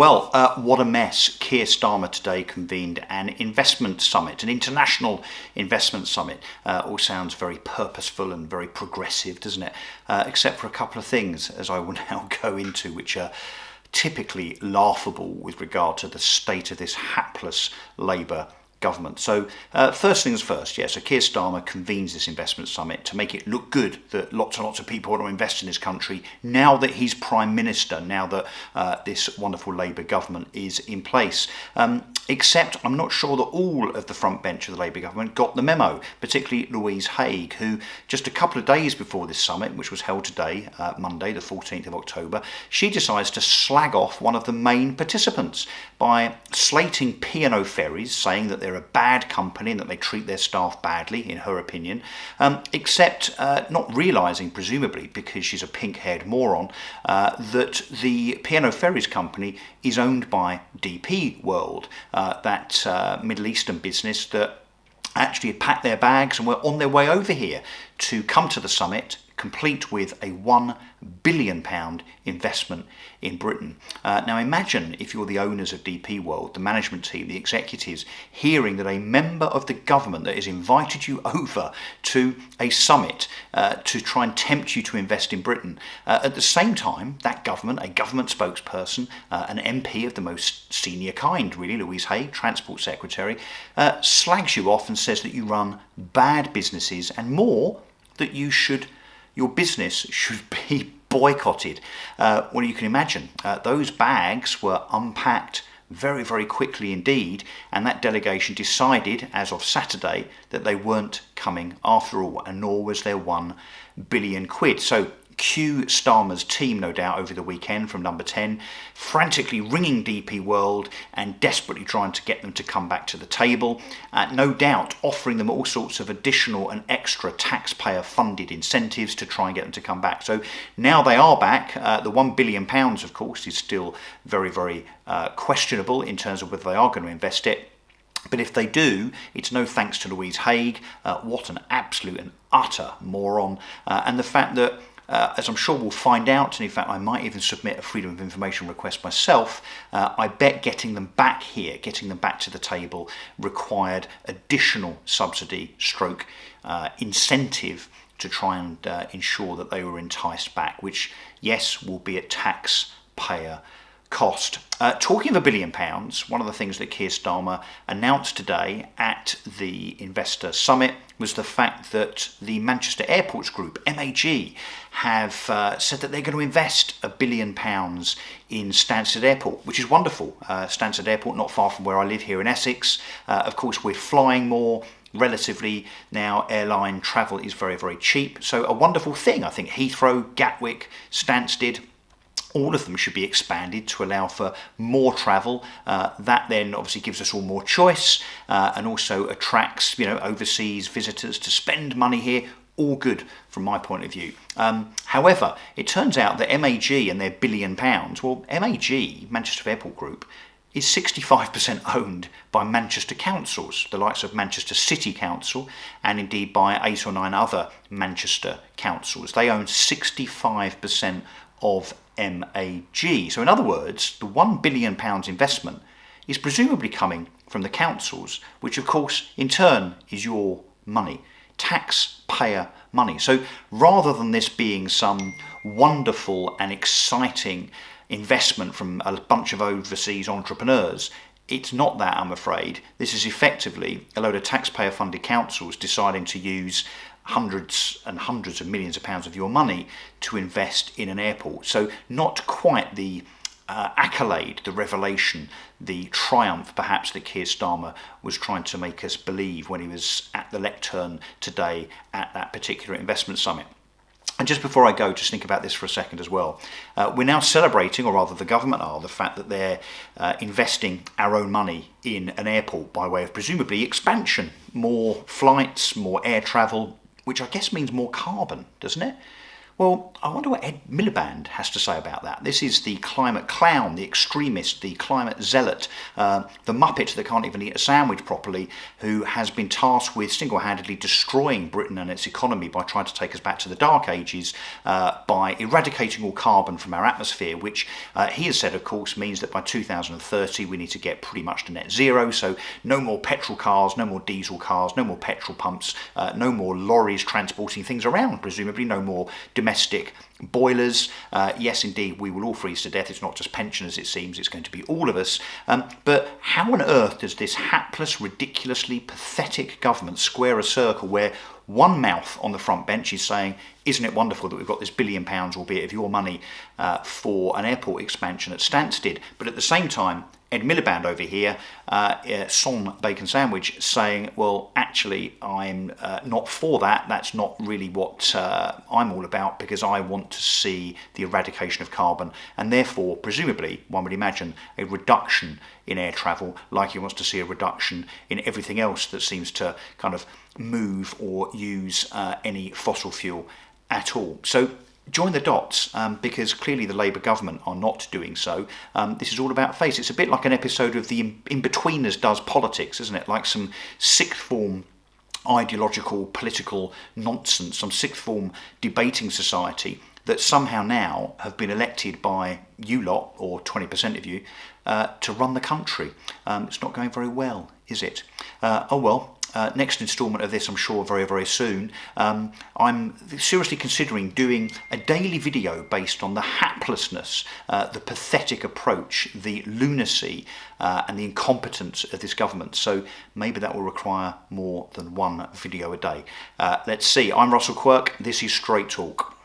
Well, what a mess. Keir Starmer today convened an investment summit, an international investment summit. All sounds very purposeful and very progressive, doesn't it? Except for a couple of things, as I will now go into, which are typically laughable with regard to the state of this hapless Labour government. So first things first, so Keir Starmer convenes this investment summit to make it look good that lots and lots of people want to invest in this country now that he's Prime Minister, now that this wonderful Labour government is in place. Except I'm not sure that all of the front bench of the Labour government got the memo, particularly Louise Haigh, who just a couple of days before this summit, which was held today, Monday the 14th of October, she decides to slag off one of the main participants by slating P&O Ferries, saying that they're a bad company and that they treat their staff badly, in her opinion, except not realising, presumably because she's a pink-haired moron, that the P&O Ferries company is owned by DP World, that Middle Eastern business that actually had packed their bags and were on their way over here to come to the summit, complete with a £1 billion investment in Britain. Now imagine if you're the owners of DP World, the management team, the executives, hearing that a member of the government that has invited you over to a summit to try and tempt you to invest in Britain. At the same time, that government, a government spokesperson, an MP of the most senior kind, really, Louise Haigh, Transport Secretary, slags you off and says that you run bad businesses and more, that your business should be boycotted. Well, you can imagine, those bags were unpacked very, very quickly indeed, and that delegation decided, as of Saturday, that they weren't coming after all, and nor was their £1 billion. So Keir Starmer's team, no doubt, over the weekend from Number 10, frantically ringing DP World and desperately trying to get them to come back to the table. No doubt offering them all sorts of additional and extra taxpayer-funded incentives to try and get them to come back. So now they are back. The £1 billion, of course, is still very, very questionable in terms of whether they are going to invest it. But if they do, it's no thanks to Louise Haigh. What an absolute and utter moron. And the fact that as I'm sure we'll find out, and in fact I might even submit a Freedom of Information request myself, I bet getting them back here, getting them back to the table, required additional subsidy stroke incentive to try and ensure that they were enticed back, which, yes, will be at taxpayer cost. Talking of £1 billion, one of the things that Keir Starmer announced today at the Investor Summit was the fact that the Manchester Airports Group, MAG, have said that they're going to invest £1 billion in Stansted Airport, which is wonderful. Stansted Airport, not far from where I live here in Essex. Of course, we're flying more. Relatively now, airline travel is very, very cheap. So a wonderful thing. I think Heathrow, Gatwick, Stansted, all of them should be expanded to allow for more travel. That then obviously gives us all more choice and also attracts, overseas visitors to spend money here. All good from my point of view. However, it turns out that MAG and their £1 billion, well, MAG, Manchester Airport Group, is 65% owned by Manchester councils, the likes of Manchester City Council, and indeed by 8 or 9 other Manchester councils. They own 65% of MAG. So in other words, the £1 billion investment is presumably coming from the councils, which of course in turn is your money, taxpayer money. So rather than this being some wonderful and exciting investment from a bunch of overseas entrepreneurs, it's not that, I'm afraid. This is effectively a load of taxpayer-funded councils deciding to use hundreds and hundreds of millions of pounds of your money to invest in an airport. So not quite the accolade, the revelation, the triumph perhaps that Keir Starmer was trying to make us believe when he was at the lectern today at that particular investment summit. And just before I go, just think about this for a second as well. We're now celebrating, or rather the government are, the fact that they're investing our own money in an airport by way of presumably expansion, more flights, more air travel, which I guess means more carbon, doesn't it? Well, I wonder what Ed Miliband has to say about that. This is the climate clown, the extremist, the climate zealot, the muppet that can't even eat a sandwich properly, who has been tasked with single-handedly destroying Britain and its economy by trying to take us back to the Dark Ages by eradicating all carbon from our atmosphere, which he has said, of course, means that by 2030 we need to get pretty much to net zero. So no more petrol cars, no more diesel cars, no more petrol pumps, no more lorries transporting things around, presumably no more domestic boilers. Yes, indeed, we will all freeze to death. It's not just pensioners, it seems. It's going to be all of us. But how on earth does this hapless, ridiculously pathetic government square a circle where one mouth on the front bench is saying, isn't it wonderful that we've got this £1 billion, albeit of your money, for an airport expansion at Stansted, but at the same time, Ed Miliband over here, son bacon sandwich, saying, well, actually, I'm not for that. That's not really what I'm all about, because I want to see the eradication of carbon and therefore, presumably, one would imagine, a reduction in air travel, like he wants to see a reduction in everything else that seems to kind of move or use any fossil fuel at all. So join the dots, because clearly the Labour government are not doing so. This is all about face. It's a bit like an episode of the In-Betweeners does politics, isn't it? Like some sixth form ideological political nonsense, some sixth form debating society that somehow now have been elected by you lot, or 20% of you, to run the country. It's not going very well, is it? Oh well. Next instalment of this, I'm sure, very, very soon. I'm seriously considering doing a daily video based on the haplessness, the pathetic approach, the lunacy, and the incompetence of this government. So maybe that will require more than one video a day. Let's see. I'm Russell Quirk. This is Straight Talk.